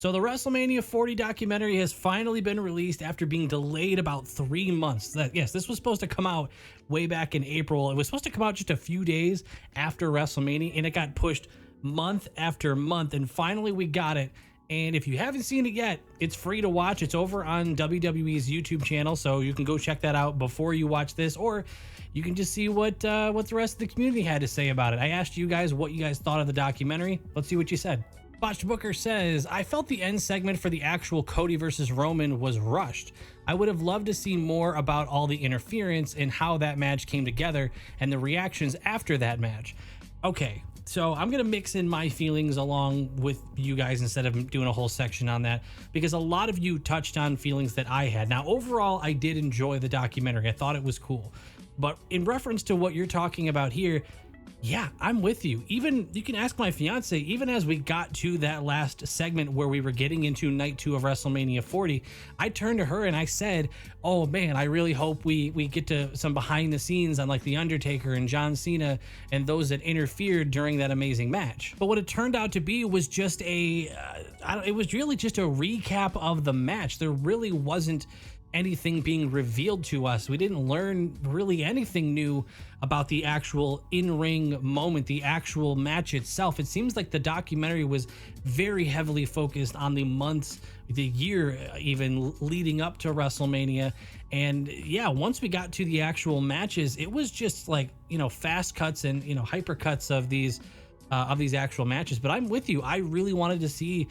So the WrestleMania 40 documentary has finally been released after being delayed about 3 months. Yes, this was supposed to come out way back in April. It was supposed to come out just a few days after WrestleMania, and it got pushed month after month, and finally we got it. And if you haven't seen it yet, it's free to watch. It's over on WWE's YouTube channel, so you can go check that out before you watch this, or you can just see what the rest of the community had to say about it. I asked you guys what you guys thought of the documentary. Let's see what you said. Botch Booker says, I felt the end segment for the actual Cody versus Roman was rushed. I would have loved to see more about all the interference and how that match came together and the reactions after that match. Okay, so I'm going to mix in my feelings along with you guys instead of doing a whole section on that, because a lot of you touched on feelings that I had. Now, overall, I did enjoy the documentary. I thought it was cool. But in reference to what you're talking about here, yeah, I'm with you. Even you can ask my fiance, even as we got to that last segment where we were getting into night 2 of WrestleMania 40, I turned to her and I said, oh man, I really hope we get to some behind the scenes on like The Undertaker and John Cena and those that interfered during that amazing match. But what it turned out to be was just it was really just a recap of the match. There really wasn't anything being revealed to us. We didn't learn really anything new about the actual in-ring moment, the actual match itself. It seems like the documentary was very heavily focused on the months, the year even leading up to WrestleMania. And yeah, once we got to the actual matches, it was just like, fast cuts and, hyper cuts of these actual matches. But I'm with you. I really wanted to see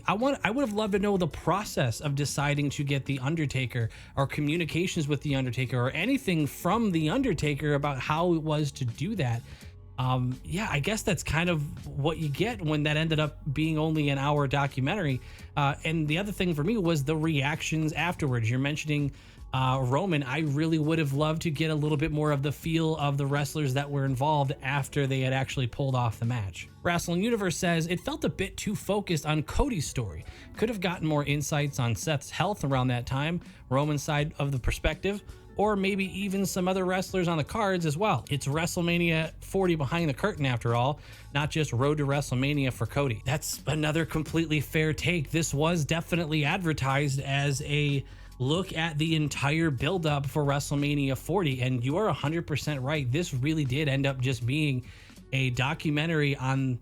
I would have loved to know the process of deciding to get The Undertaker, or communications with The Undertaker, or anything from The Undertaker about how it was to do that. Yeah, I guess that's kind of what you get when that ended up being only an hour documentary. And the other thing for me was the reactions afterwards. You're mentioning Roman. I really would have loved to get a little bit more of the feel of the wrestlers that were involved after they had actually pulled off the match. Wrestling Universe says it felt a bit too focused on Cody's story. Could have gotten more insights on Seth's health around that time, Roman's side of the perspective, or maybe even some other wrestlers on the cards as well. It's WrestleMania 40 behind the curtain after all, not just Road to WrestleMania for Cody. That's another completely fair take. This was definitely advertised as a look at the entire buildup for WrestleMania 40, and you are 100% right. This really did end up just being a documentary on,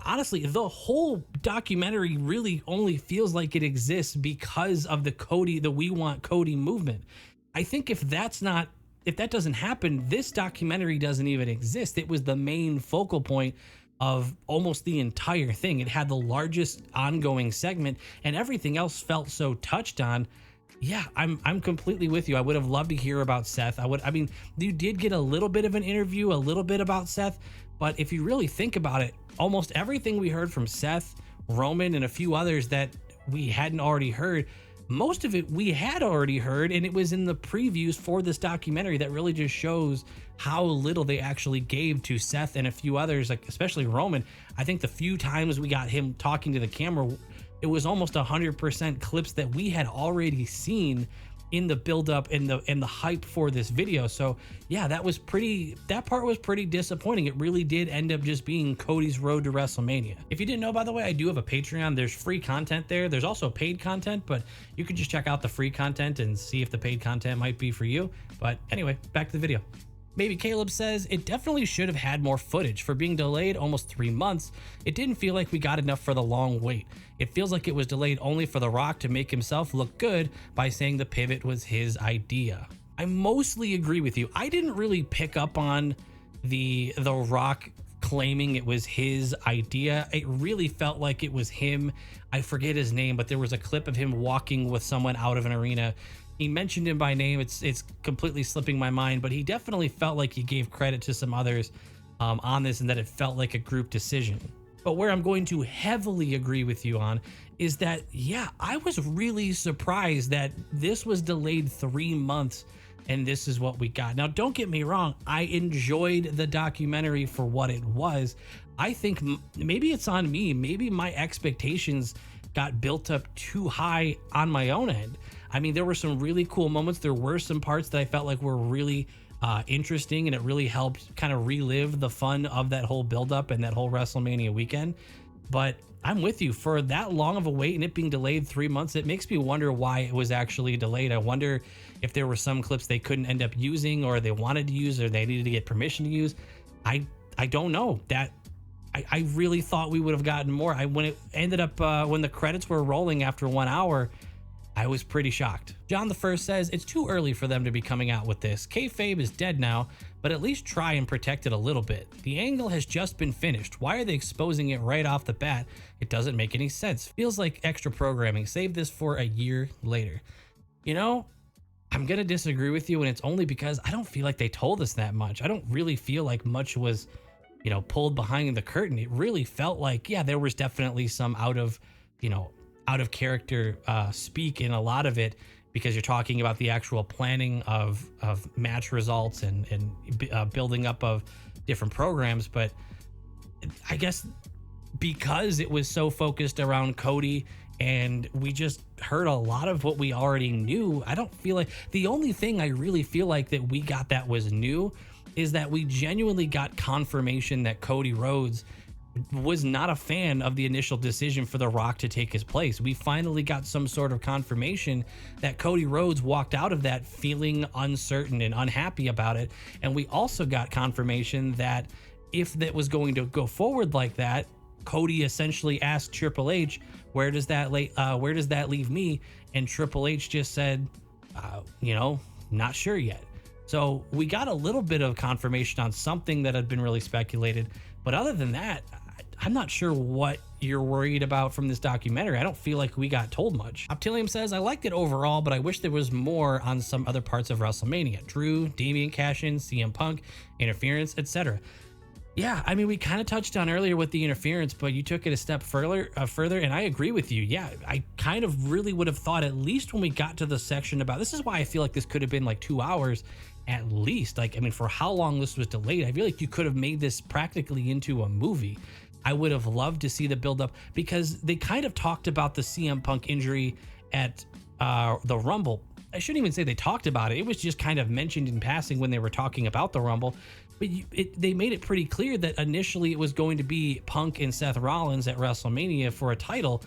honestly, the whole documentary really only feels like it exists because of the We Want Cody movement. I think if that doesn't happen, this documentary doesn't even exist. It was the main focal point of almost the entire thing. It had the largest ongoing segment, and everything else felt so touched on. Yeah, I'm completely with you. I would have loved to hear about Seth. You did get a little bit of an interview, a little bit about Seth, but if you really think about it, almost everything we heard from Seth, Roman, and a few others that we hadn't already heard, most of it we had already heard, and it was in the previews for this documentary that really just shows how little they actually gave to Seth and a few others, like especially Roman. I think the few times we got him talking to the camera, it was almost 100% clips that we had already seen in the buildup and the hype for this video. So yeah, that part was pretty disappointing. It really did end up just being Cody's road to WrestleMania. If you didn't know, by the way, I do have a Patreon. There's free content there. There's also paid content, but you can just check out the free content and see if the paid content might be for you. But anyway, back to the video. Maybe Caleb says, it definitely should have had more footage. For being delayed almost 3 months, it didn't feel like we got enough for the long wait. It feels like it was delayed only for The Rock to make himself look good by saying the pivot was his idea. I mostly agree with you. I didn't really pick up on the Rock claiming it was his idea. It really felt like it was him. I forget his name, but there was a clip of him walking with someone out of an arena. He mentioned him by name. It's completely slipping my mind, but he definitely felt like he gave credit to some others on this, and that it felt like a group decision. But where I'm going to heavily agree with you on is that, yeah, I was really surprised that this was delayed 3 months and this is what we got. Now, don't get me wrong. I enjoyed the documentary for what it was. I think maybe it's on me. Maybe my expectations got built up too high on my own end. I mean, there were some really cool moments. There were some parts that I felt like were really interesting, and it really helped kind of relive the fun of that whole buildup and that whole WrestleMania weekend. But I'm with you. For that long of a wait and it being delayed 3 months, it makes me wonder why it was actually delayed. I wonder if there were some clips they couldn't end up using, or they wanted to use, or they needed to get permission to use. I don't know. That I really thought we would have gotten more. When it ended up when the credits were rolling after 1 hour, I was pretty shocked. John the First says, it's too early for them to be coming out with this. Kayfabe is dead now, but at least try and protect it a little bit. The angle has just been finished. Why are they exposing it right off the bat? It doesn't make any sense. Feels like extra programming. Save this for a year later. You know, I'm going to disagree with you, and it's only because I don't feel like they told us that much. I don't really feel like much was, you know, pulled behind the curtain. It really felt like, yeah, there was definitely some out of character speak in a lot of it, because you're talking about the actual planning of match results and building up of different programs. But I guess because it was so focused around Cody and we just heard a lot of what we already knew, I don't feel like the only thing I really feel like that we got that was new is that we genuinely got confirmation that Cody Rhodes was not a fan of the initial decision for The Rock to take his place. We finally got some sort of confirmation that Cody Rhodes walked out of that feeling uncertain and unhappy about it. And we also got confirmation that if that was going to go forward like that, Cody essentially asked Triple H, where does that leave me? And Triple H just said, not sure yet. So we got a little bit of confirmation on something that had been really speculated. But other than that, I'm not sure what you're worried about from this documentary. I don't feel like we got told much. Optilium says, I liked it overall, but I wish there was more on some other parts of WrestleMania. Drew, Damian Cash-in, CM Punk, interference, etc. Yeah, I mean, we kind of touched on earlier with the interference, but you took it a step further, and I agree with you. Yeah, I kind of really would have thought, at least when we got to the section about, this is why I feel like this could have been like 2 hours at least. Like, I mean, for how long this was delayed, I feel like you could have made this practically into a movie. I would have loved to see the build-up, because they kind of talked about the CM Punk injury at the Rumble. I shouldn't even say they talked about it. It was just kind of mentioned in passing when they were talking about the Rumble. But they made it pretty clear that initially it was going to be Punk and Seth Rollins at WrestleMania for a title.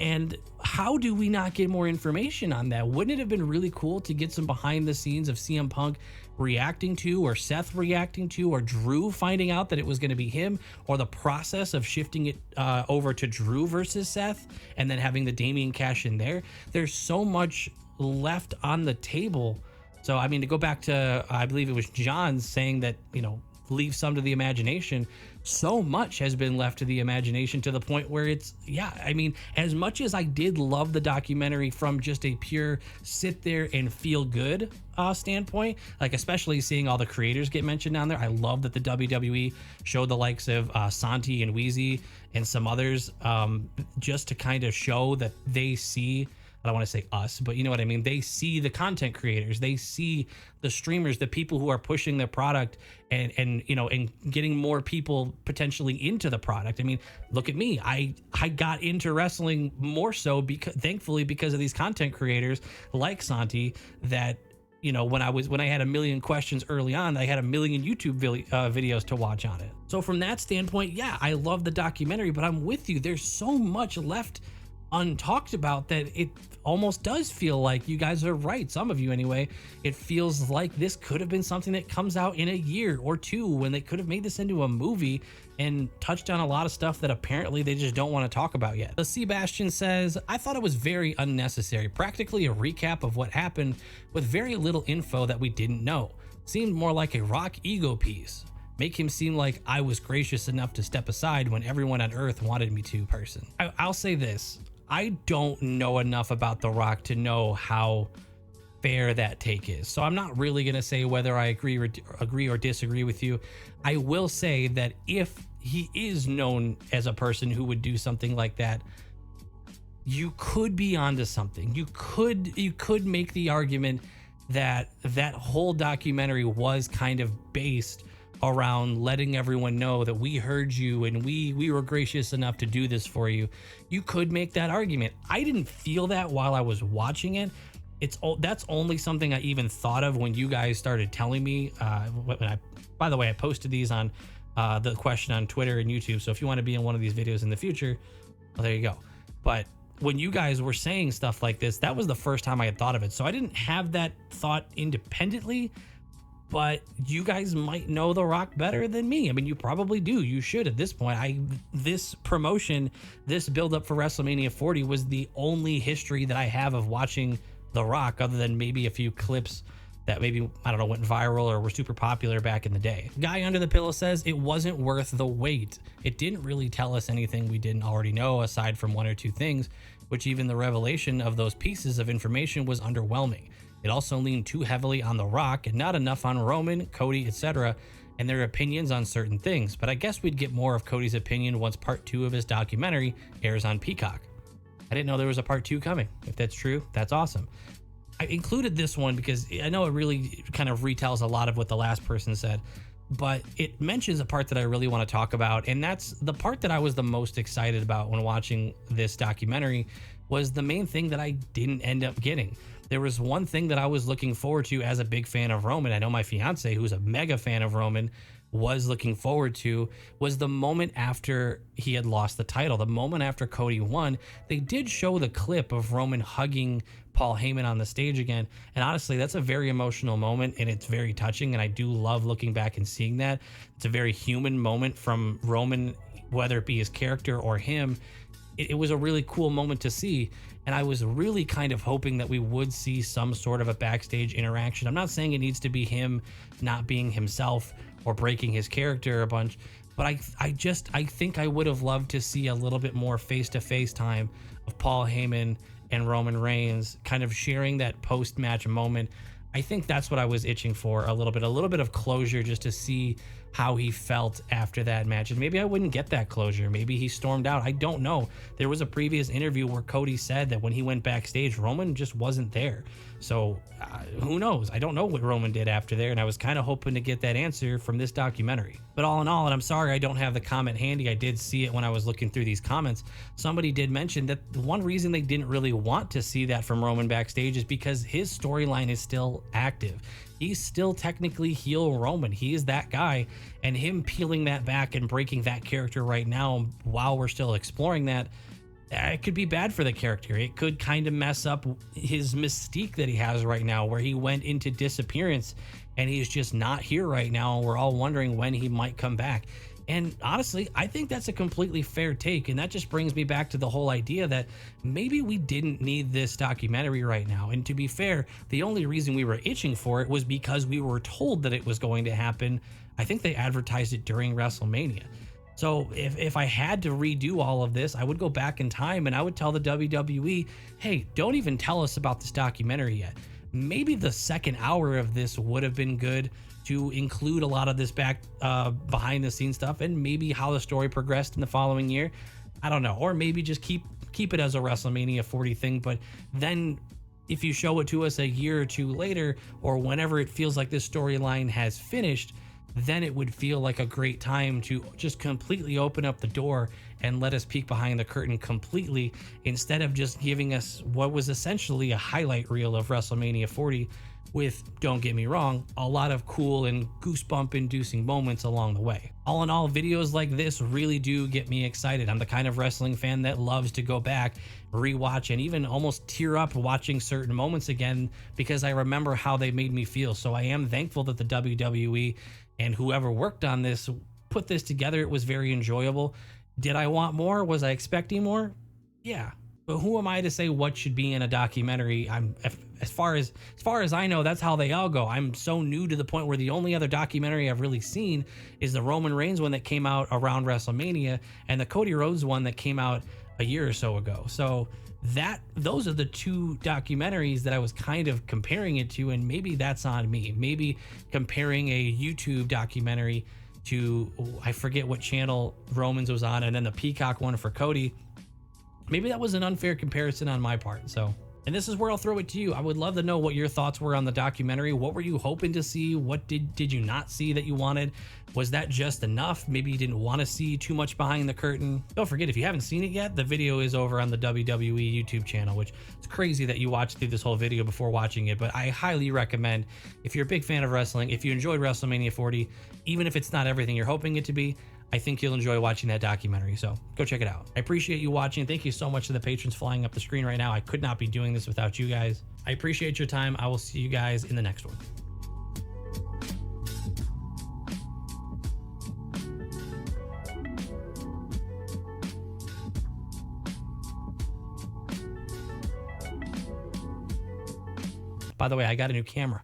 And how do we not get more information on that? Wouldn't it have been really cool to get some behind the scenes of CM Punk reacting to, or Seth reacting to, or Drew finding out that it was going to be him, or the process of shifting it over to Drew versus Seth, and then having the Damian Cash in there? There's so much left on the table. So, I mean, to go back to, I believe it was John saying that, leave some to the imagination. So much has been left to the imagination, to the point where it's, I mean, as much as I did love the documentary from just a pure sit there and feel good standpoint, like especially seeing all the creators get mentioned down there. I love that the WWE showed the likes of Santi and Wheezy and some others, just to kind of show that they see, I don't want to say us, but you know what I mean? They see the content creators, they see the streamers, the people who are pushing their product and getting more people potentially into the product. I mean, look at me. I got into wrestling more so thankfully because of these content creators like Santi, that, when I had a million questions early on, I had a million YouTube videos to watch on it. So from that standpoint, I love the documentary, but I'm with you. There's so much left untalked about that it almost does feel like you guys are right. Some of you anyway. It feels like this could have been something that comes out in a year or two, when they could have made this into a movie and touched on a lot of stuff that apparently they just don't want to talk about yet. The Sebastian says, I thought it was very unnecessary, practically a recap of what happened with very little info that we didn't know. Seemed more like a Rock ego piece. Make him seem like I was gracious enough to step aside when everyone on Earth wanted me to. I'll say this. I don't know enough about The Rock to know how fair that take is. So I'm not really going to say whether I agree or disagree with you. I will say that if he is known as a person who would do something like that, you could be onto something. You could make the argument that that whole documentary was kind of based around letting everyone know that we heard you and we were gracious enough to do this for you. You could make that argument. I didn't feel that while I was watching it. That's only something I even thought of when you guys started telling me. By the way, I posted these on the question on Twitter and YouTube. So if you want to be in one of these videos in the future, well, there you go. But when you guys were saying stuff like this, that was the first time I had thought of it. So I didn't have that thought independently, but you guys might know The Rock better than me. I mean, you probably do. You should at this point. This promotion, this build up for WrestleMania 40 was the only history that I have of watching The Rock, other than maybe a few clips that maybe, I don't know, went viral or were super popular back in the day. Guy Under the Pillow says it wasn't worth the wait. It didn't really tell us anything we didn't already know, aside from one or two things, which even the revelation of those pieces of information was underwhelming. It also leaned too heavily on The Rock and not enough on Roman, Cody, etc., and their opinions on certain things. But I guess we'd get more of Cody's opinion once part 2 of his documentary airs on Peacock. I didn't know there was a part 2 coming. If that's true, that's awesome. I included this one because I know it really kind of retells a lot of what the last person said, but it mentions a part that I really want to talk about, and that's the part that I was the most excited about when watching this documentary. Was the main thing that I didn't end up getting. There was one thing that I was looking forward to as a big fan of Roman. I know my fiance, who's a mega fan of Roman, was looking forward to, was the moment after he had lost the title, the moment after Cody won. They did show the clip of Roman hugging Paul Heyman on the stage again, and honestly, that's a very emotional moment, and it's very touching, and I do love looking back and seeing that. It's a very human moment from Roman, whether it be his character or him. It was a really cool moment to see, and I was really kind of hoping that we would see some sort of a backstage interaction. I'm not saying it needs to be him not being himself or breaking his character a bunch, but I think I would have loved to see a little bit more face-to-face time of Paul Heyman and Roman Reigns kind of sharing that post-match moment. I think that's what I was itching for, a little bit of closure, just to see how he felt after that match. And maybe I wouldn't get that closure. Maybe he stormed out. I don't know. There was a previous interview where Cody said that when he went backstage, Roman just wasn't there. So who knows? I don't know what Roman did after there, and I was kind of hoping to get that answer from this documentary. But all in all, and I'm sorry I don't have the comment handy, I did see it when I was looking through these comments. Somebody did mention that one reason they didn't really want to see that from Roman backstage is because his storyline is still active. He's still technically heel Roman. He is that guy, and him peeling that back and breaking that character right now while we're still exploring that, it could be bad for the character. It could kind of mess up his mystique that he has right now, where he went into disappearance and he's just not here right now, and we're all wondering when he might come back. And honestly, I think that's a completely fair take, and that just brings me back to the whole idea that maybe we didn't need this documentary right now. And to be fair, the only reason we were itching for it was because we were told that it was going to happen. I think they advertised it during WrestleMania. So if I had to redo all of this, I would go back in time and I would tell the WWE, hey, don't even tell us about this documentary yet. Maybe the second hour of this would have been good to include a lot of this back behind the scenes stuff, and maybe how the story progressed in the following year. I don't know. Or maybe just keep it as a WrestleMania 40 thing, but then if you show it to us a year or two later, or whenever it feels like this storyline has finished, then it would feel like a great time to just completely open up the door and let us peek behind the curtain completely, instead of just giving us what was essentially a highlight reel of WrestleMania 40 with, don't get me wrong, a lot of cool and goosebump inducing moments along the way. All in all, videos like this really do get me excited. I'm the kind of wrestling fan that loves to go back, rewatch, and even almost tear up watching certain moments again because I remember how they made me feel. So I am thankful that the WWE and whoever worked on this put this together. It was very enjoyable. Did I want more? Was I expecting more? Yeah. But who am I to say what should be in a documentary? As far as I know, that's how they all go. I'm so new to the point where the only other documentary I've really seen is the Roman Reigns one that came out around WrestleMania, and the Cody Rhodes one that came out a year or so ago. So those are the two documentaries that I was kind of comparing it to, and maybe that's on me. Maybe comparing a YouTube documentary to, I forget what channel Roman's was on, and then the Peacock one for Cody. Maybe that was an unfair comparison on my part. So And this is where I'll throw it to you. I would love to know what your thoughts were on the documentary. What were you hoping to see? What did you not see that you wanted? Was that just enough? Maybe you didn't want to see too much behind the curtain. Don't forget, if you haven't seen it yet, the video is over on the WWE YouTube channel, which it's crazy that you watched through this whole video before watching it, but I highly recommend, if you're a big fan of wrestling, if you enjoyed WrestleMania 40, even if it's not everything you're hoping it to be, I think you'll enjoy watching that documentary, so go check it out. I appreciate you watching. Thank you so much to the patrons flying up the screen right now. I could not be doing this without you guys. I appreciate your time. I will see you guys in the next one. By the way, I got a new camera.